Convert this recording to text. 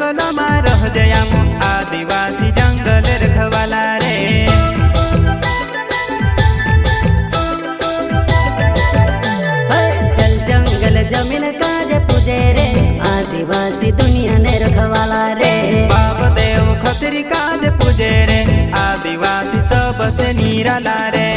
जंगलમાં રહજે આમ आदिवासी जंगल रखवाला रे। चल जंगल जमीन काजे पूजे रे आदिवासी दुनिया ने रखवाला रे। बाप देव खतरी काजे पूजे रे आदिवासी सबसे निराला रे।